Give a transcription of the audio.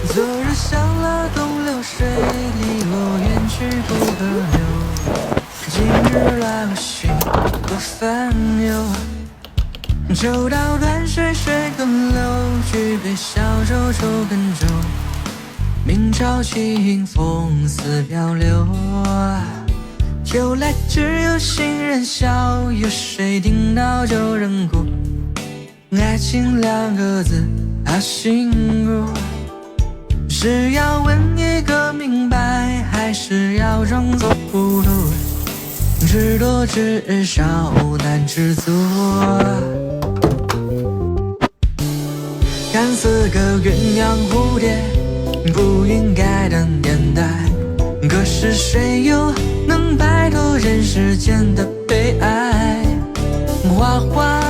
昨日想了东流水，离我远去不可留。今日来无寻，多烦忧。酒到断水水更流，举杯消愁愁更愁。明朝清风似飘流，由来只有新人笑，有谁听到旧人哭？爱情两个字好辛苦，是要问一个明白，还是要装作糊涂？知多知少难知足，看似个鸳鸯蝴蝶，不应该的年代，可是谁又能摆脱人世间的悲哀？花花